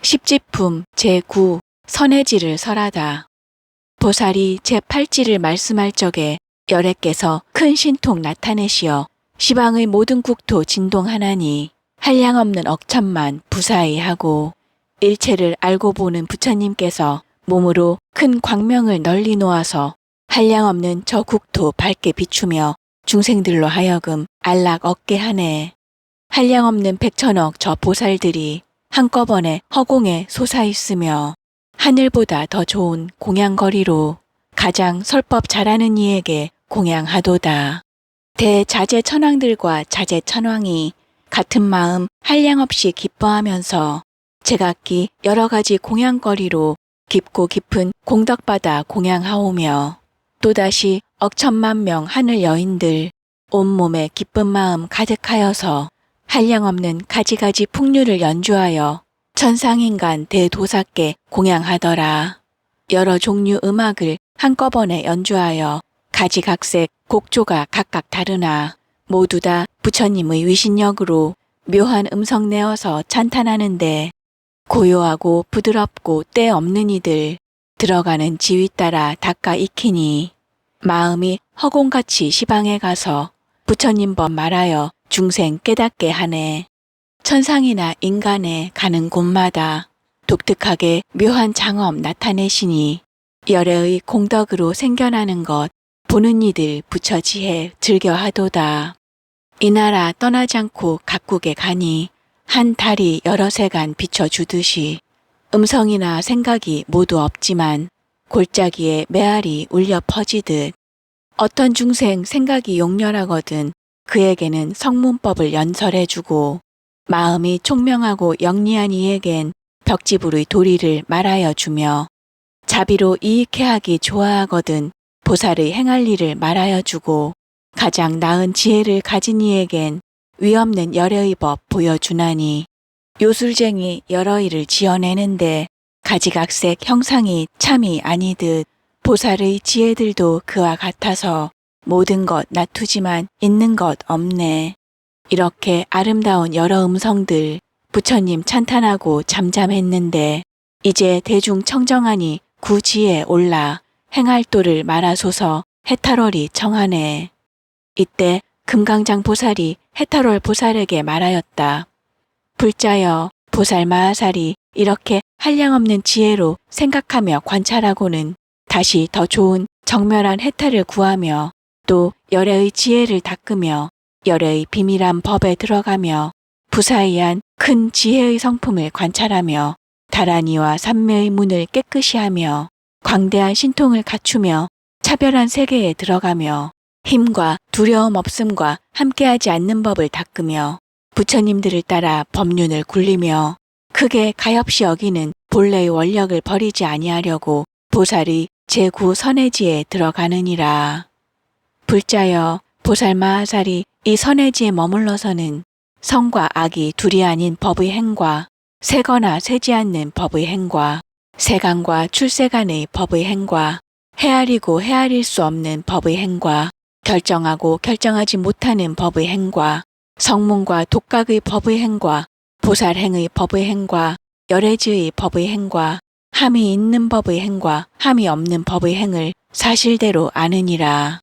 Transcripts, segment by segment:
십지품 제9 선해지를 설하다. 보살이 제8지를 말씀할 적에 열애께서 큰 신통 나타내시어 시방의 모든 국토 진동하나니 한량없는 억천만 부사히 하고 일체를 알고 보는 부처님께서 몸으로 큰 광명을 널리 놓아서 한량없는 저 국토 밝게 비추며 중생들로 하여금 안락 얻게 하네. 한량없는 백천억 저 보살들이 한꺼번에 허공에 솟아있으며 하늘보다 더 좋은 공양거리로 가장 설법 잘하는 이에게 공양하도다. 대자재천왕들과 자재천왕이 같은 마음 한량없이 기뻐하면서 제각기 여러 가지 공양거리로 깊고 깊은 공덕받아 공양하오며 또다시 억천만 명 하늘 여인들 온몸에 기쁜 마음 가득하여서 한량없는 가지가지 풍류를 연주하여 천상인간 대도사께 공양하더라. 여러 종류 음악을 한꺼번에 연주하여 가지각색 곡조가 각각 다르나 모두 다 부처님의 위신력으로 묘한 음성 내어서 찬탄하는데 고요하고 부드럽고 때 없는 이들 들어가는 지위 따라 닦아 익히니 마음이 허공같이 시방에 가서 부처님 법 말하여 중생 깨닫게 하네. 천상이나 인간에 가는 곳마다 독특하게 묘한 장엄 나타내시니 열애의 공덕으로 생겨나는 것 보는 이들 부처지혜 즐겨하도다. 이 나라 떠나지 않고 각국에 가니 한 달이 여러 세간 비춰주듯이 음성이나 생각이 모두 없지만 골짜기에 메아리 울려 퍼지듯 어떤 중생 생각이 용렬하거든 그에게는 성문법을 연설해주고 마음이 총명하고 영리한 이에겐 벽지불의 도리를 말하여 주며 자비로 이익해 하기 좋아하거든 보살의 행할 일을 말하여 주고 가장 나은 지혜를 가진 이에겐 위없는 열애의 법 보여주나니 요술쟁이 여러 일을 지어내는데 가지각색 형상이 참이 아니듯 보살의 지혜들도 그와 같아서 모든 것 놔두지만 있는 것 없네. 이렇게 아름다운 여러 음성들 부처님 찬탄하고 잠잠했는데 이제 대중 청정하니 구지에 올라 행할도를 말하소서 해탈월이 청하네. 이때 금강장 보살이 해탈월 보살에게 말하였다. 불자여 보살 마하살이 이렇게 한량없는 지혜로 생각하며 관찰하고는 다시 더 좋은 정멸한 해탈을 구하며 또 열애의 지혜를 닦으며 열애의 비밀한 법에 들어가며 부사이한 큰 지혜의 성품을 관찰하며 다라니와 삼매의 문을 깨끗이 하며 광대한 신통을 갖추며 차별한 세계에 들어가며 힘과 두려움 없음과 함께하지 않는 법을 닦으며 부처님들을 따라 법륜을 굴리며 크게 가엾이 여기는 본래의 원력을 버리지 아니하려고 보살의 제9 선해지에 들어가느니라. 불자여 보살 마하살이 이 선해지에 머물러서는 성과 악이 둘이 아닌 법의 행과 세거나 세지 않는 법의 행과 세간과 출세간의 법의 행과 헤아리고 헤아릴 수 없는 법의 행과 결정하고 결정하지 못하는 법의 행과 성문과 독각의 법의 행과 보살행의 법의 행과 열애지의 법의 행과 함이 있는 법의 행과 함이 없는 법의 행을 사실대로 아느니라.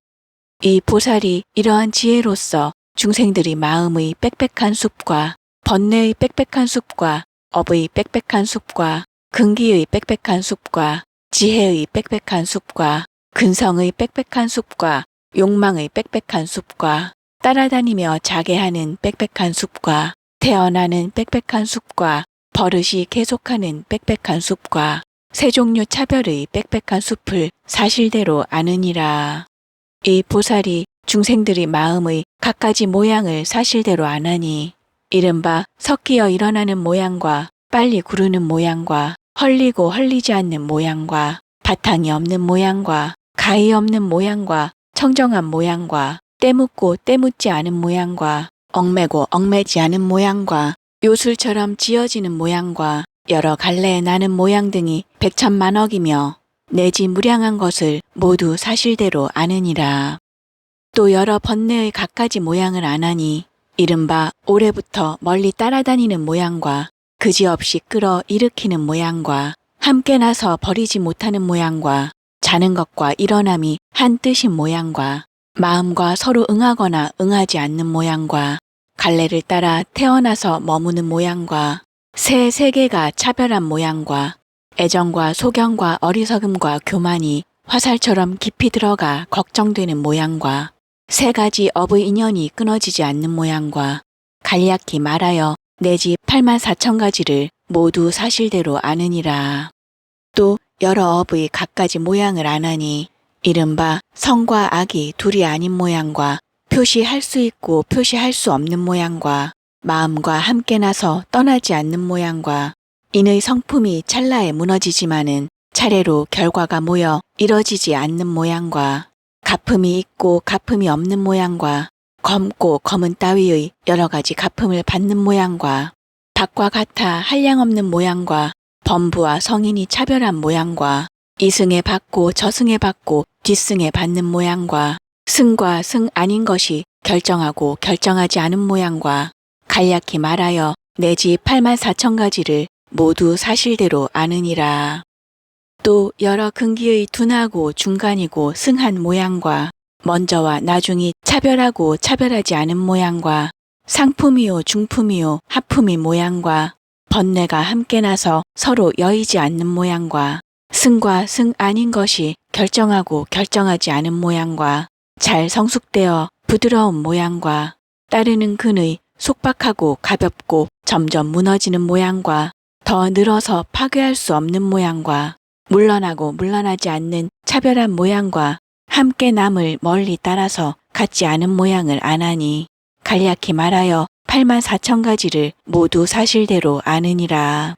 이 보살이 이러한 지혜로서 중생들이 마음의 빽빽한 숲과 번뇌의 빽빽한 숲과 업의 빽빽한 숲과 근기의 빽빽한 숲과 지혜의 빽빽한 숲과 근성의 빽빽한 숲과 욕망의 빽빽한 숲과 따라다니며 자게하는 빽빽한 숲과 태어나는 빽빽한 숲과 버릇이 계속하는 빽빽한 숲과 세 종류 차별의 빽빽한 숲을 사실대로 아느니라. 이 보살이 중생들의 마음의 갖가지 모양을 사실대로 아나니 이른바 섞이어 일어나는 모양과 빨리 구르는 모양과 헐리고 헐리지 않는 모양과 바탕이 없는 모양과 가히 없는 모양과 청정한 모양과 때묻고 때묻지 않은 모양과 얽매고 얽매지 않은 모양과 요술처럼 지어지는 모양과 여러 갈래에 나는 모양 등이 백천만억이며 내지 무량한 것을 모두 사실대로 아느니라. 또 여러 번뇌의 갖가지 모양을 아나니 이른바 오래부터 멀리 따라다니는 모양과 그지없이 끌어 일으키는 모양과 함께 나서 버리지 못하는 모양과 자는 것과 일어남이 한 뜻인 모양과 마음과 서로 응하거나 응하지 않는 모양과 갈래를 따라 태어나서 머무는 모양과 새 세계가 차별한 모양과 애정과 소경과 어리석음과 교만이 화살처럼 깊이 들어가 걱정되는 모양과 세 가지 업의 인연이 끊어지지 않는 모양과 간략히 말하여 내 집 84,000가지를 모두 사실대로 아느니라. 또 여러 업의 갖가지 모양을 아나니 이른바 선과 악이 둘이 아닌 모양과 표시할 수 있고 표시할 수 없는 모양과 마음과 함께 나서 떠나지 않는 모양과 인의 성품이 찰나에 무너지지만은 차례로 결과가 모여 이뤄지지 않는 모양과 가품이 있고 가품이 없는 모양과 검고 검은 따위의 여러 가지 가품을 받는 모양과 밖과 같아 한량없는 모양과 범부와 성인이 차별한 모양과 이승에 받고 저승에 받고 뒷승에 받는 모양과 승과 승 아닌 것이 결정하고 결정하지 않은 모양과 간략히 말하여 내 집 84,000가지를 모두 사실대로 아느니라. 또 여러 근기의 둔하고 중간이고 승한 모양과 먼저와 나중이 차별하고 차별하지 않은 모양과 상품이요 중품이요 하품이 모양과 번뇌가 함께 나서 서로 여의지 않는 모양과 승과 승 아닌 것이 결정하고 결정하지 않은 모양과 잘 성숙되어 부드러운 모양과 따르는 근의 속박하고 가볍고 점점 무너지는 모양과 더 늘어서 파괴할 수 없는 모양과 물러나고 물러나지 않는 차별한 모양과 함께 남을 멀리 따라서 같지 않은 모양을 아나니 간략히 말하여 84,000가지를 모두 사실대로 아느니라.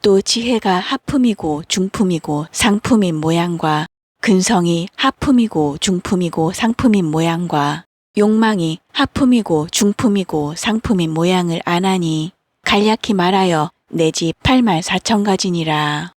또 지혜가 하품이고 중품이고 상품인 모양과 근성이 하품이고 중품이고 상품인 모양과 욕망이 하품이고 중품이고 상품인 모양을 아나니 간략히 말하여 내 집 84,000가지니라.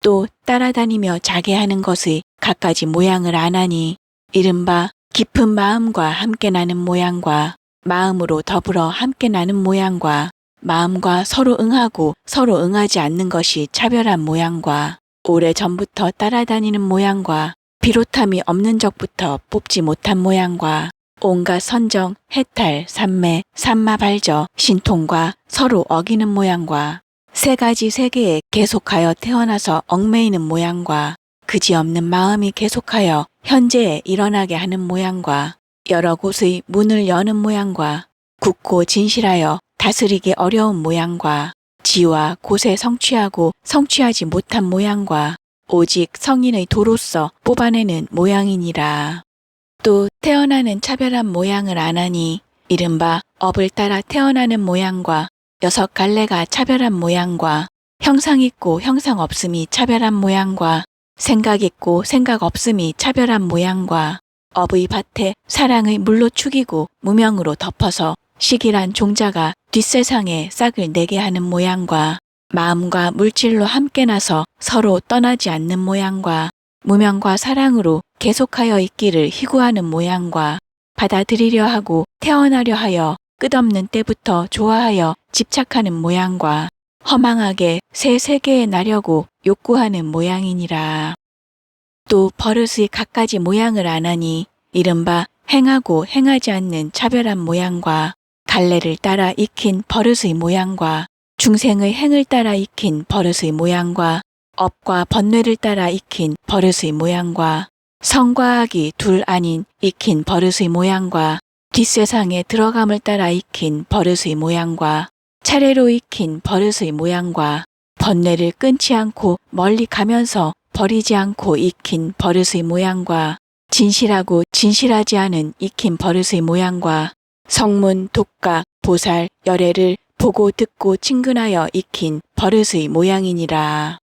또 따라다니며 자게 하는 것의 갖가지 모양을 아나니 이른바 깊은 마음과 함께 나는 모양과 마음으로 더불어 함께 나는 모양과 마음과 서로 응하고 서로 응하지 않는 것이 차별한 모양과 오래전부터 따라다니는 모양과 비롯함이 없는 적부터 뽑지 못한 모양과 온갖 선정, 해탈, 삼매, 삼마발저, 신통과 서로 어기는 모양과 세 가지 세계에 계속하여 태어나서 얽매이는 모양과 그지없는 마음이 계속하여 현재에 일어나게 하는 모양과 여러 곳의 문을 여는 모양과 굳고 진실하여 다스리기 어려운 모양과 지와 곳에 성취하고 성취하지 못한 모양과 오직 성인의 도로서 뽑아내는 모양이니라. 또 태어나는 차별한 모양을 아나니 이른바 업을 따라 태어나는 모양과 여섯 갈래가 차별한 모양과 형상 있고 형상 없음이 차별한 모양과 생각 있고 생각 없음이 차별한 모양과 업의 밭에 사랑의 물로 축이고 무명으로 덮어서 식이란 종자가 뒷세상에 싹을 내게 하는 모양과 마음과 물질로 함께 나서 서로 떠나지 않는 모양과 무명과 사랑으로 계속하여 있기를 희구하는 모양과 받아들이려 하고 태어나려 하여 끝없는 때부터 좋아하여 집착하는 모양과 허망하게 새 세계에 나려고 욕구하는 모양이니라. 또 버릇의 갖가지 모양을 아나니 이른바 행하고 행하지 않는 차별한 모양과 갈래를 따라 익힌 버릇의 모양과 중생의 행을 따라 익힌 버릇의 모양과 업과 번뇌를 따라 익힌 버릇의 모양과 성과 악이 둘 아닌 익힌 버릇의 모양과 뒷세상에 들어감을 따라 익힌 버릇의 모양과 차례로 익힌 버릇의 모양과 번뇌를 끊지 않고 멀리 가면서 버리지 않고 익힌 버릇의 모양과 진실하고 진실하지 않은 익힌 버릇의 모양과 성문, 독각, 보살, 열애를 보고 듣고 친근하여 익힌 버릇의 모양이니라.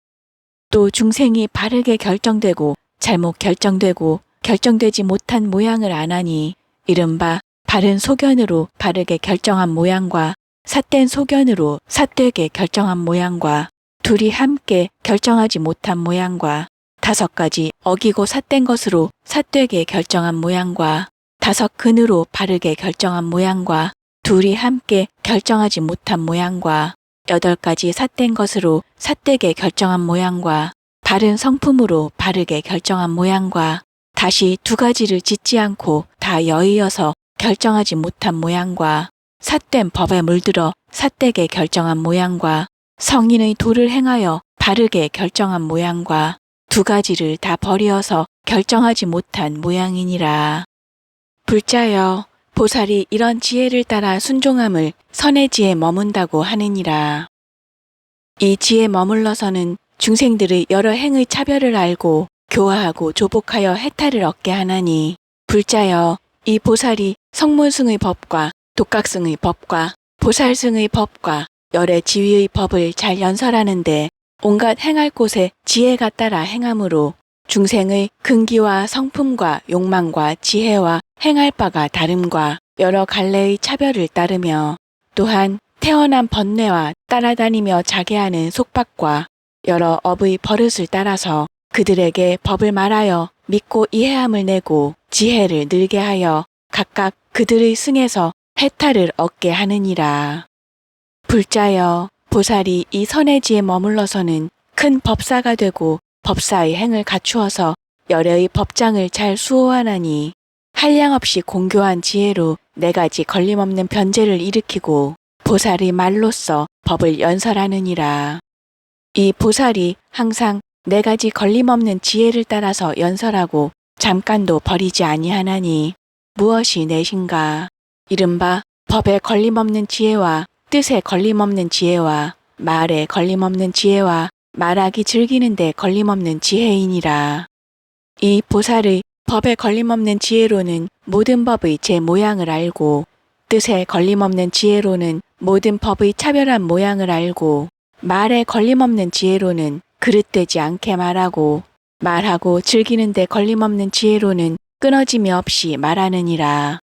또 중생이 바르게 결정되고 잘못 결정되고 결정되지 못한 모양을 아나니 이른바 바른 소견으로 바르게 결정한 모양과 삿된 소견으로 삿되게 결정한 모양과 둘이 함께 결정하지 못한 모양과 다섯 가지 어기고 삿된 것으로 삿되게 결정한 모양과 다섯 근으로 바르게 결정한 모양과 둘이 함께 결정하지 못한 모양과 8가지 삿된 것으로 삿되게 결정한 모양과 바른 성품으로 바르게 결정한 모양과 다시 2가지를 짓지 않고 다 여의어서 결정하지 못한 모양과 삿된 법에 물들어 삿되게 결정한 모양과 성인의 도를 행하여 바르게 결정한 모양과 2가지를 다 버리어서 결정하지 못한 모양이니라. 불자여, 보살이 이런 지혜를 따라 순종함을 선의 지에 머문다고 하느니라. 이 지에 머물러서는 중생들의 여러 행의 차별을 알고 교화하고 조복하여 해탈을 얻게 하나니, 불자여, 이 보살이 성문승의 법과 독각승의 법과 보살승의 법과 열의 지위의 법을 잘 연설하는데 온갖 행할 곳에 지혜가 따라 행함으로 중생의 근기와 성품과 욕망과 지혜와 행할 바가 다름과 여러 갈래의 차별을 따르며 또한 태어난 번뇌와 따라다니며 자게하는 속박과 여러 업의 버릇을 따라서 그들에게 법을 말하여 믿고 이해함을 내고 지혜를 늘게 하여 각각 그들의 승에서 해탈을 얻게 하느니라. 불자여, 보살이 이 선의 지에 머물러서는 큰 법사가 되고 법사의 행을 갖추어서 열애의 법장을 잘 수호하나니 한량없이 공교한 지혜로 4가지 걸림없는 변제를 일으키고 보살의 말로써 법을 연설하느니라. 이 보살이 항상 4가지 걸림없는 지혜를 따라서 연설하고 잠깐도 버리지 아니하나니 무엇이 넷인가? 이른바 법에 걸림없는 지혜와 뜻에 걸림없는 지혜와 말에 걸림없는 지혜와 말하기 즐기는 데 걸림없는 지혜이니라. 이 보살의 법에 걸림없는 지혜로는 모든 법의 제 모양을 알고 뜻에 걸림없는 지혜로는 모든 법의 차별한 모양을 알고 말에 걸림없는 지혜로는 그릇되지 않게 말하고 말하고 즐기는 데 걸림없는 지혜로는 끊어짐이 없이 말하느니라.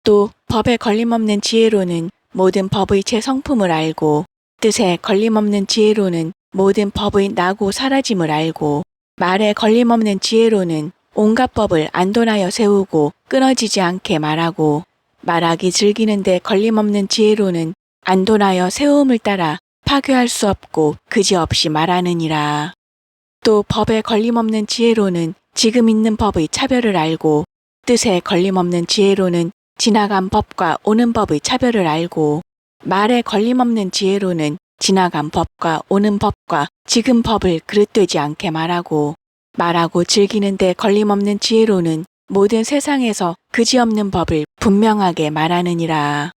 또 법에 걸림없는 지혜로는 모든 법의 제 성품을 알고 뜻에 걸림없는 지혜로는 모든 법의 나고 사라짐을 알고 말에 걸림없는 지혜로는 온갖 법을 안돈하여 세우고 끊어지지 않게 말하고 말하기 즐기는 데 걸림없는 지혜로는 안돈하여 세움을 따라 파괴할 수 없고 그지없이 말하느니라. 또 법에 걸림없는 지혜로는 지금 있는 법의 차별을 알고 뜻에 걸림없는 지혜로는 지나간 법과 오는 법의 차별을 알고 말에 걸림없는 지혜로는 지나간 법과 오는 법과 지금 법을 그릇되지 않게 말하고 말하고 즐기는 데 걸림없는 지혜로는 모든 세상에서 그지없는 법을 분명하게 말하느니라.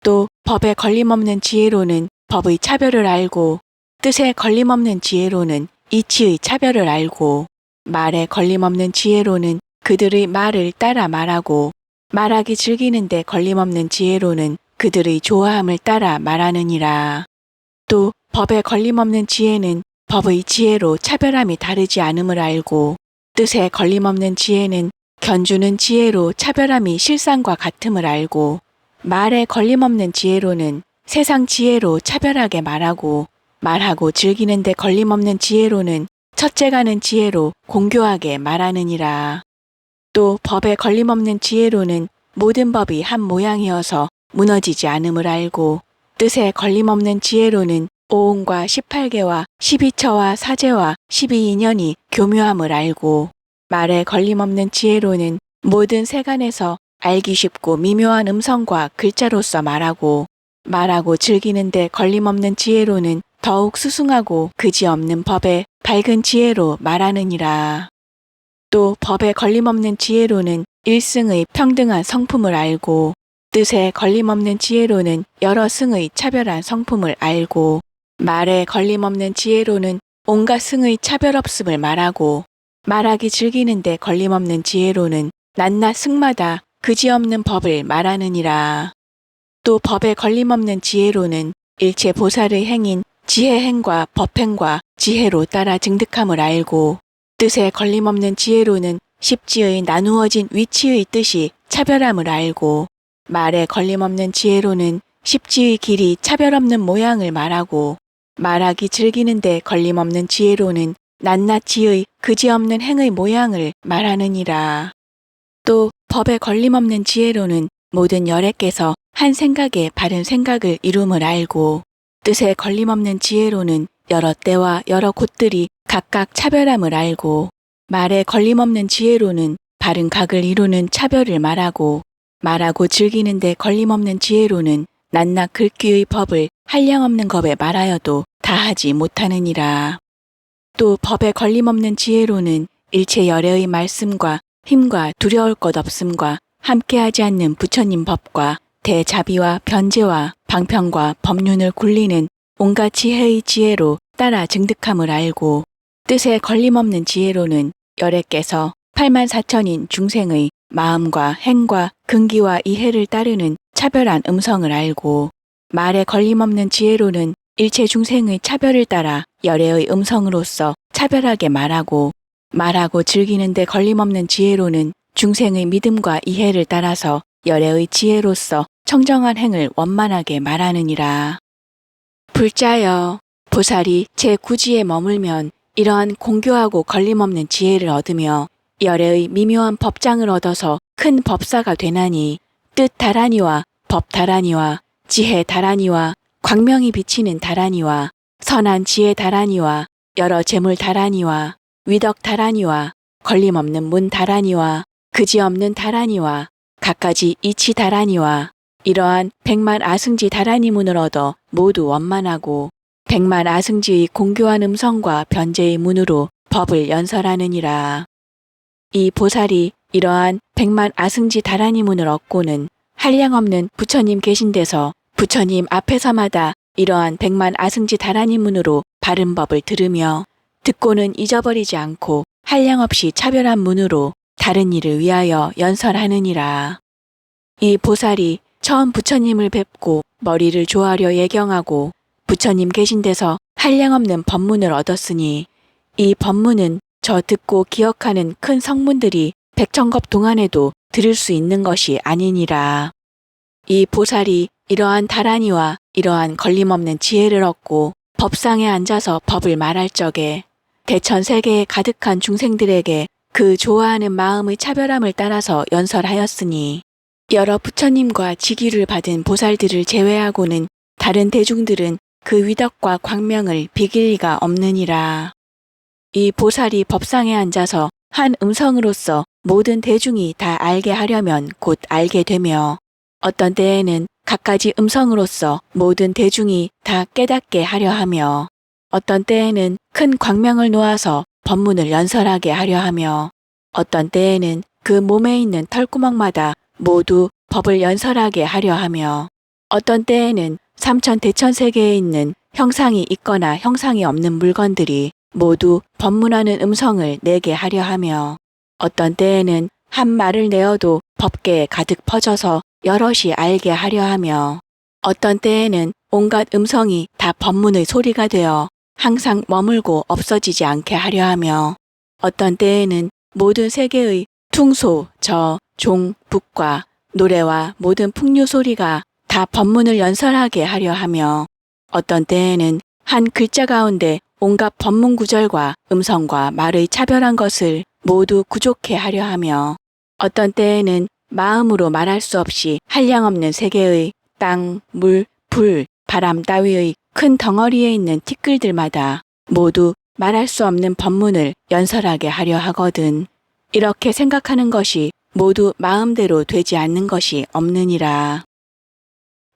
또 법에 걸림없는 지혜로는 법의 차별을 알고 뜻에 걸림없는 지혜로는 이치의 차별을 알고 말에 걸림없는 지혜로는 그들의 말을 따라 말하고 말하기 즐기는 데 걸림없는 지혜로는 그들의 좋아함을 따라 말하느니라. 또 법에 걸림없는 지혜는 법의 지혜로 차별함이 다르지 않음을 알고 뜻에 걸림없는 지혜는 견주는 지혜로 차별함이 실상과 같음을 알고 말에 걸림없는 지혜로는 세상 지혜로 차별하게 말하고 말하고 즐기는 데 걸림없는 지혜로는 첫째가는 지혜로 공교하게 말하느니라. 또 법에 걸림없는 지혜로는 모든 법이 한 모양이어서 무너지지 않음을 알고 뜻에 걸림없는 지혜로는 오온과 18개와 12처와 사제와 12인연이 교묘함을 알고 말에 걸림없는 지혜로는 모든 세간에서 알기 쉽고 미묘한 음성과 글자로서 말하고 말하고 즐기는 데 걸림없는 지혜로는 더욱 수승하고 그지없는 법에 밝은 지혜로 말하느니라. 또 법에 걸림없는 지혜로는 일승의 평등한 성품을 알고 뜻에 걸림없는 지혜로는 여러 승의 차별한 성품을 알고 말에 걸림없는 지혜로는 온갖 승의 차별 없음을 말하고 말하기 즐기는 데 걸림없는 지혜로는 낱낱 승마다 그지없는 법을 말하느니라. 또 법에 걸림없는 지혜로는 일체 보살의 행인 지혜행과 법행과 지혜로 따라 증득함을 알고 뜻에 걸림없는 지혜로는 십지의 나누어진 위치의 뜻이 차별함을 알고 말에 걸림없는 지혜로는 십지의 길이 차별 없는 모양을 말하고 말하기 즐기는 데 걸림없는 지혜로는 낱낱이의 그지없는 행의 모양을 말하느니라. 또 법에 걸림없는 지혜로는 모든 열애께서 한 생각에 바른 생각을 이룸을 알고 뜻에 걸림없는 지혜로는 여러 때와 여러 곳들이 각각 차별함을 알고 말에 걸림없는 지혜로는 바른 각을 이루는 차별을 말하고 즐기는데 걸림없는 지혜로는 낱낱 글귀의 법을 한량없는 겁에 말하여도 다하지 못하느니라. 또 법에 걸림없는 지혜로는 일체 열애의 말씀과 힘과 두려울 것 없음과 함께하지 않는 부처님 법과 대자비와 변제와 방편과 법륜을 굴리는 온갖 지혜의 지혜로 따라 증득함을 알고 뜻에 걸림없는 지혜로는 열애께서 84,000인 중생의 마음과 행과 근기와 이해를 따르는 차별한 음성을 알고 말에 걸림없는 지혜로는 일체 중생의 차별을 따라 열애의 음성으로서 차별하게 말하고 즐기는데 걸림없는 지혜로는 중생의 믿음과 이해를 따라서 열애의 지혜로서 청정한 행을 원만하게 말하느니라. 불자여, 보살이 제9지에 머물면 이러한 공교하고 걸림없는 지혜를 얻으며 열애의 미묘한 법장을 얻어서 큰 법사가 되나니 뜻 다라니와 법 다라니와 지혜 다라니와 광명이 비치는 다라니와 선한 지혜 다라니와 여러 재물 다라니와 위덕 다라니와 걸림없는 문 다라니와 그지없는 다라니와 갖가지 이치 다라니와 이러한 100만 아승지 다라니 문을 얻어 모두 원만하고 100만 아승지의 공교한 음성과 변제의 문으로 법을 연설하느니라. 이 보살이 이러한 100만 아승지 다라니 문을 얻고는 한량없는 부처님 계신 데서 부처님 앞에서마다 이러한 100만 아승지 다라니 문으로 바른 법을 들으며 듣고는 잊어버리지 않고 한량없이 차별한 문으로 다른 일을 위하여 연설하느니라. 이 보살이 처음 부처님을 뵙고 머리를 조아려 예경하고 부처님 계신 데서 한량없는 법문을 얻었으니 이 법문은 저 듣고 기억하는 큰 성문들이 백천겁 동안에도 들을 수 있는 것이 아니니라. 이 보살이 이러한 다라니와 이러한 걸림없는 지혜를 얻고 법상에 앉아서 법을 말할 적에 대천세계에 가득한 중생들에게 그 좋아하는 마음의 차별함을 따라서 연설하였으니 여러 부처님과 직위를 받은 보살들을 제외하고는 다른 대중들은 그 위덕과 광명을 비길 리가 없느니라. 이 보살이 법상에 앉아서 한 음성으로서 모든 대중이 다 알게 하려면 곧 알게 되며 어떤 때에는 갖가지 음성으로서 모든 대중이 다 깨닫게 하려 하며 어떤 때에는 큰 광명을 놓아서 법문을 연설하게 하려 하며 어떤 때에는 그 몸에 있는 털구멍마다 모두 법을 연설하게 하려 하며 어떤 때에는 삼천 대천세계에 있는 형상이 있거나 형상이 없는 물건들이 모두 법문하는 음성을 내게 하려 하며 어떤 때에는 한 말을 내어도 법계에 가득 퍼져서 여럿이 알게 하려 하며 어떤 때에는 온갖 음성이 다 법문의 소리가 되어 항상 머물고 없어지지 않게 하려 하며 어떤 때에는 모든 세계의 퉁소, 저, 종, 북과 노래와 모든 풍류 소리가 다 법문을 연설하게 하려 하며 어떤 때에는 한 글자 가운데 온갖 법문 구절과 음성과 말의 차별한 것을 모두 구족해 하려 하며 어떤 때에는 마음으로 말할 수 없이 한량없는 세계의 땅, 물, 불, 바람 따위의 큰 덩어리에 있는 티끌들마다 모두 말할 수 없는 법문을 연설하게 하려 하거든. 이렇게 생각하는 것이 모두 마음대로 되지 않는 것이 없느니라.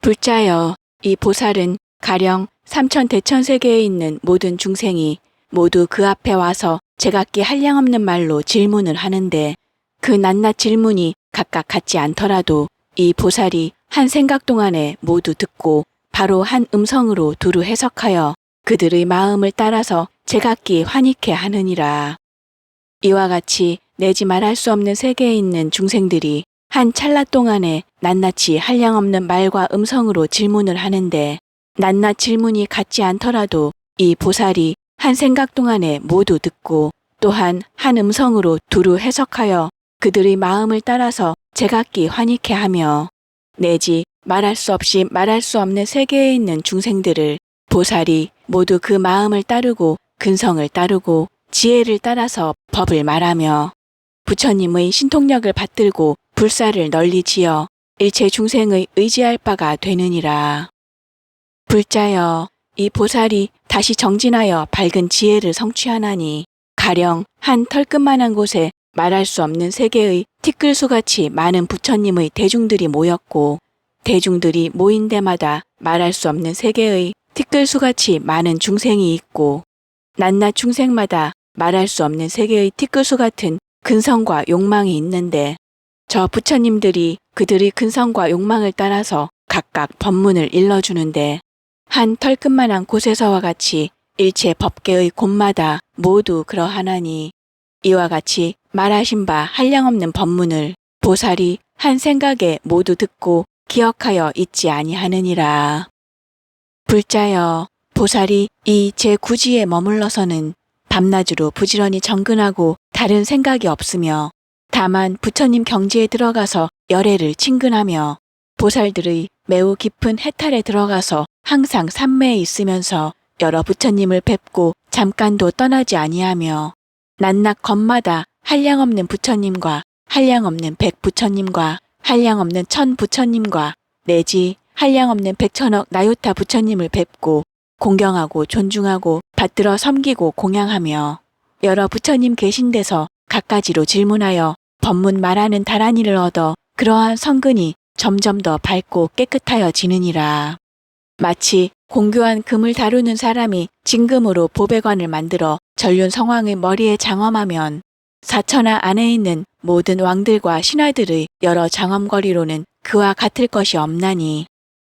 불자여, 이 보살은 가령 삼천 대천세계에 있는 모든 중생이 모두 그 앞에 와서 제각기 한량없는 말로 질문을 하는데 그 낱낱 질문이 각각 같지 않더라도 이 보살이 한 생각 동안에 모두 듣고 바로 한 음성으로 두루 해석하여 그들의 마음을 따라서 제각기 환희케 하느니라. 이와 같이 내지 말할 수 없는 세계에 있는 중생들이 한 찰나 동안에 낱낱이 한량없는 말과 음성으로 질문을 하는데 낱낱 질문이 같지 않더라도 이 보살이 한 생각 동안에 모두 듣고 또한 한 음성으로 두루 해석하여 그들의 마음을 따라서 제각기 환희케 하며 내지 말할 수 없이 말할 수 없는 세계에 있는 중생들을 보살이 모두 그 마음을 따르고 근성을 따르고 지혜를 따라서 법을 말하며 부처님의 신통력을 받들고 불사를 널리 지어 일체 중생의 의지할 바가 되느니라. 불자여, 이 보살이 다시 정진하여 밝은 지혜를 성취하나니 가령 한 털끝만한 곳에 말할 수 없는 세계의 티끌수같이 많은 부처님의 대중들이 모였고 대중들이 모인 데마다 말할 수 없는 세계의 티끌수같이 많은 중생이 있고 낱낱 중생마다 말할 수 없는 세계의 티끌수 같은 근성과 욕망이 있는데 저 부처님들이 그들의 근성과 욕망을 따라서 각각 법문을 일러주는데 한 털끝만한 곳에서와 같이 일체 법계의 곳마다 모두 그러하나니 이와 같이 말하신 바 한량없는 법문을 보살이 한 생각에 모두 듣고 기억하여 잊지 아니하느니라. 불자여 보살이 이 제9지에 머물러서는 밤낮으로 부지런히 정근하고 다른 생각이 없으며 다만 부처님 경지에 들어가서 열애를 친근하며 보살들의 매우 깊은 해탈에 들어가서 항상 삼매에 있으면서 여러 부처님을 뵙고 잠깐도 떠나지 아니하며 낱낱 것마다 한량없는 부처님과 한량없는 백부처님과 한량없는 천부처님과 내지 한량없는 백천억 나요타 부처님을 뵙고 공경하고 존중하고 받들어 섬기고 공양하며 여러 부처님 계신 데서 갖가지로 질문하여 법문 말하는 다란이를 얻어 그러한 성근이 점점 더 밝고 깨끗하여지느니라. 마치 공교한 금을 다루는 사람이 진금으로 보배관을 만들어 전륜 성왕의 머리에 장엄하면 사천하 안에 있는 모든 왕들과 신하들의 여러 장엄거리로는 그와 같을 것이 없나니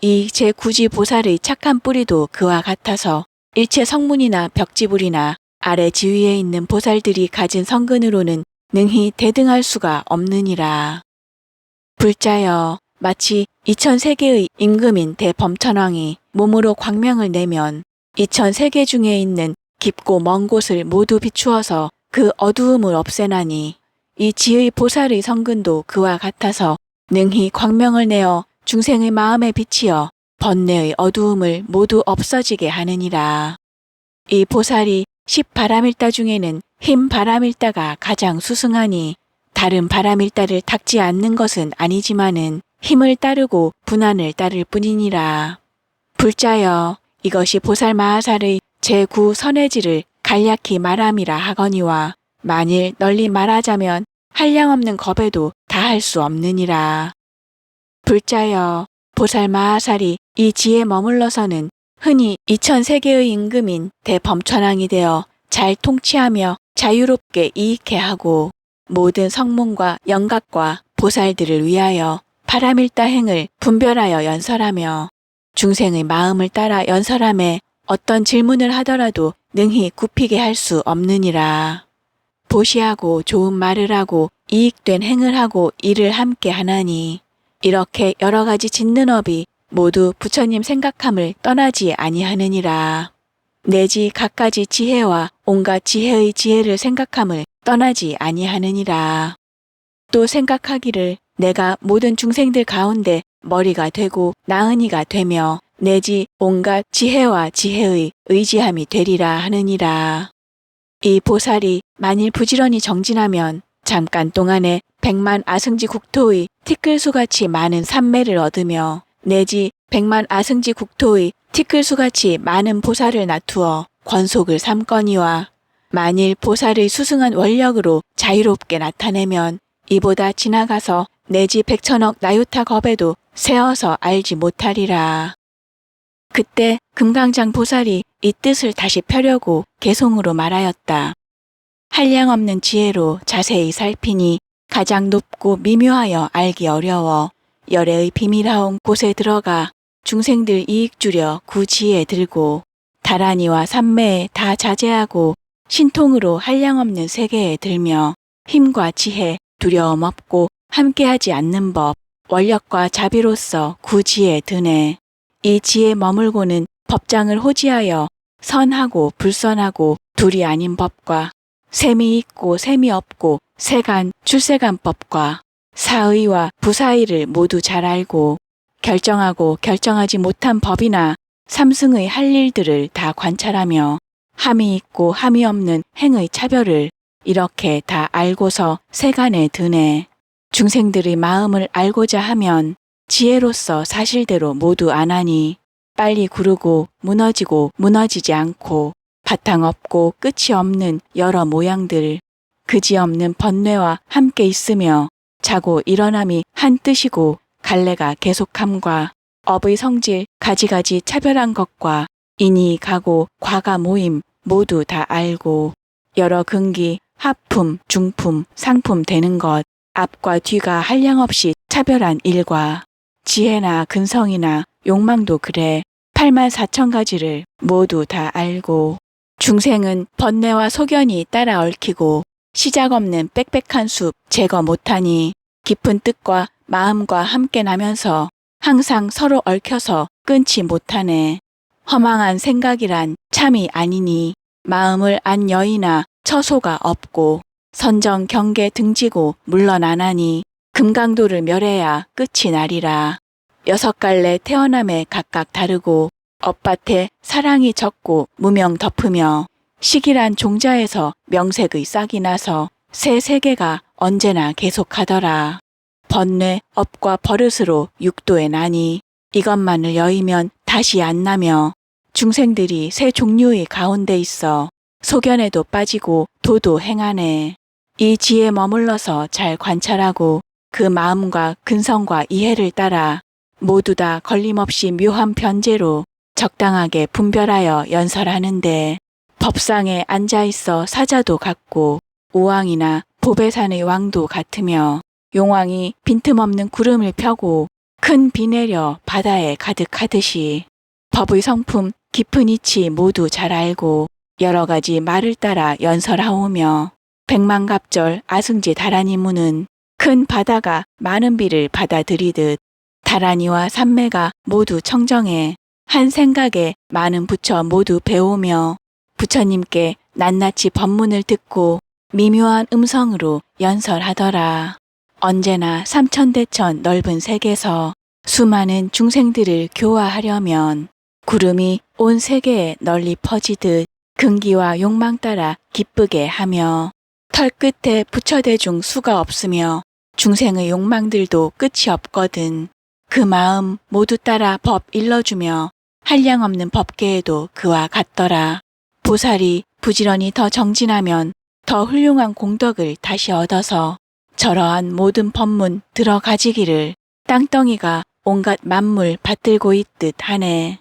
이 제9지 보살의 착한 뿌리도 그와 같아서 일체 성문이나 벽지불이나 아래 지위에 있는 보살들이 가진 성근으로는 능히 대등할 수가 없느니라. 불자여 마치 이천세계의 임금인 대범천왕이 몸으로 광명을 내면 이천세계 중에 있는 깊고 먼 곳을 모두 비추어서 그 어두움을 없애나니 이 지의 보살의 성근도 그와 같아서 능히 광명을 내어 중생의 마음에 비치어 번뇌의 어두움을 모두 없어지게 하느니라. 이 보살이 10바람일다 중에는 흰 바람일다가 가장 수승하니 다른 바람일다를 닦지 않는 것은 아니지만은 힘을 따르고 분한을 따를 뿐이니라. 불자여 이것이 보살 마하살의 제9 선해지를 간략히 말함이라 하거니와 만일 널리 말하자면 한량없는 겁에도 다할 수 없느니라. 불자여 보살 마하살이 이 지에 머물러서는 흔히 이천세계의 임금인 대범천왕이 되어 잘 통치하며 자유롭게 이익해 하고 모든 성문과 영각과 보살들을 위하여 바람일다 행을 분별하여 연설하며 중생의 마음을 따라 연설함에 어떤 질문을 하더라도 능히 굽히게 할 수 없느니라. 보시하고 좋은 말을 하고 이익된 행을 하고 일을 함께 하나니 이렇게 여러 가지 짓는 업이 모두 부처님 생각함을 떠나지 아니하느니라. 내지 갖가지 지혜와 온갖 지혜의 지혜를 생각함을 떠나지 아니하느니라. 또 생각하기를 내가 모든 중생들 가운데 머리가 되고 나은이가 되며 내지 온갖 지혜와 지혜의 의지함이 되리라 하느니라. 이 보살이 만일 부지런히 정진하면 잠깐 동안에 100만 아승지 국토의 티끌수같이 많은 삼매를 얻으며 내지 100만 아승지 국토의 티끌수같이 많은 보살을 나투어 권속을 삼거니와 만일 보살의 수승한 원력으로 자유롭게 나타내면 이보다 지나가서 내지 100천억 나요타 겁에도 세어서 알지 못하리라. 그때 금강장 보살이 이 뜻을 다시 펴려고 개송으로 말하였다. 한량없는 지혜로 자세히 살피니 가장 높고 미묘하여 알기 어려워 열애의 비밀하온 곳에 들어가 중생들 이익 주려 구지에 들고 다란이와 삼매에 다 자제하고 신통으로 한량없는 세계에 들며 힘과 지혜, 두려움 없고 함께하지 않는 법, 원력과 자비로서 구지에 드네. 이 지에 머물고는 법장을 호지하여 선하고 불선하고 둘이 아닌 법과 셈이 있고 셈이 없고 세간, 출세간법과 사의와 부사의를 모두 잘 알고 결정하고 결정하지 못한 법이나 삼승의 할 일들을 다 관찰하며 함이 있고 함이 없는 행의 차별을 이렇게 다 알고서 세간에 드네. 중생들의 마음을 알고자 하면 지혜로서 사실대로 모두 안하니 빨리 구르고 무너지고 무너지지 않고 바탕 없고 끝이 없는 여러 모양들, 그지없는 번뇌와 함께 있으며 자고 일어남이 한 뜻이고 갈래가 계속함과 업의 성질 가지가지 차별한 것과 인이 가고 과가 모임 모두 다 알고 여러 근기 하품, 중품, 상품 되는 것 앞과 뒤가 한량없이 차별한 일과 지혜나 근성이나 욕망도 그래 84,000가지를 모두 다 알고 중생은 번뇌와 소견이 따라 얽히고 시작 없는 빽빽한 숲 제거 못하니 깊은 뜻과 마음과 함께 나면서 항상 서로 얽혀서 끊지 못하네. 허망한 생각이란 참이 아니니 마음을 안 여이나 처소가 없고 선정 경계 등지고 물러나나니 금강도를 멸해야 끝이 나리라. 6갈래 태어남에 각각 다르고 엇밭에 사랑이 적고 무명 덮으며 식이란 종자에서 명색의 싹이 나서 새 세계가 언제나 계속하더라. 번뇌, 업과 버릇으로 육도에 나니 이것만을 여의면 다시 안 나며 중생들이 세 종류의 가운데 있어 소견에도 빠지고 도도 행하네. 이 지에 머물러서 잘 관찰하고 그 마음과 근성과 이해를 따라 모두 다 걸림없이 묘한 변제로 적당하게 분별하여 연설하는데 법상에 앉아있어 사자도 같고 우왕이나 보배산의 왕도 같으며 용왕이 빈틈없는 구름을 펴고 큰 비 내려 바다에 가득하듯이 법의 성품 깊은 이치 모두 잘 알고 여러 가지 말을 따라 연설하오며 백만갑절 아승지 다라니 무는 큰 바다가 많은 비를 받아들이듯 다라니와 산매가 모두 청정해 한 생각에 많은 부처 모두 배우며 부처님께 낱낱이 법문을 듣고 미묘한 음성으로 연설하더라. 언제나 삼천대천 넓은 세계에서 수많은 중생들을 교화하려면 구름이 온 세계에 널리 퍼지듯 근기와 욕망 따라 기쁘게 하며 털끝에 부처대중 수가 없으며 중생의 욕망들도 끝이 없거든. 그 마음 모두 따라 법 일러주며 한량없는 법계에도 그와 같더라. 보살이 부지런히 더 정진하면 더 훌륭한 공덕을 다시 얻어서 저러한 모든 법문 들어가지기를 땅덩이가 온갖 만물 받들고 있듯 하네.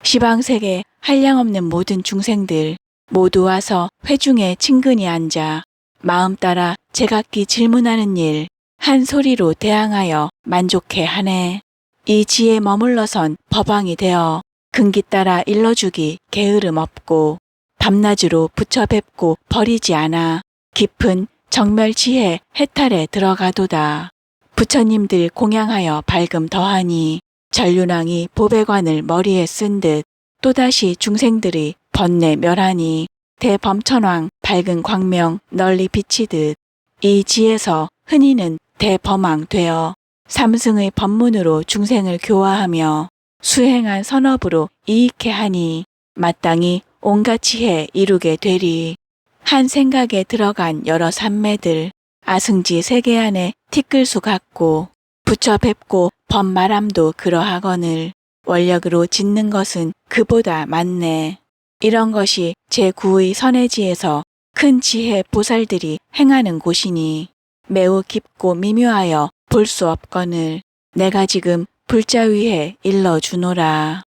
시방세계 한량없는 모든 중생들 모두 와서 회중에 친근히 앉아 마음 따라 제각기 질문하는 일 한 소리로 대항하여 만족해 하네. 이 지에 머물러선 법왕이 되어 근기 따라 일러주기 게으름 없고 밤낮으로 붙여 뵙고 버리지 않아 깊은 정멸지혜 해탈에 들어가도다. 부처님들 공양하여 밝음 더하니 전륜왕이 보배관을 머리에 쓴 듯 또다시 중생들이 번뇌 멸하니 대범천왕 밝은 광명 널리 비치듯 이 지에서 흔히는 대범왕 되어 삼승의 법문으로 중생을 교화하며 수행한 선업으로 이익해 하니 마땅히 온갖 지혜 이루게 되리. 한 생각에 들어간 여러 산매들 아승지 세계 안에 티끌수 같고 부처 뵙고 법말함도 그러하거늘 원력으로 짓는 것은 그보다 많네. 이런 것이 제9의 선해지에서 큰 지혜 보살들이 행하는 곳이니 매우 깊고 미묘하여 볼 수 없거늘 내가 지금 불자 위에 일러주노라.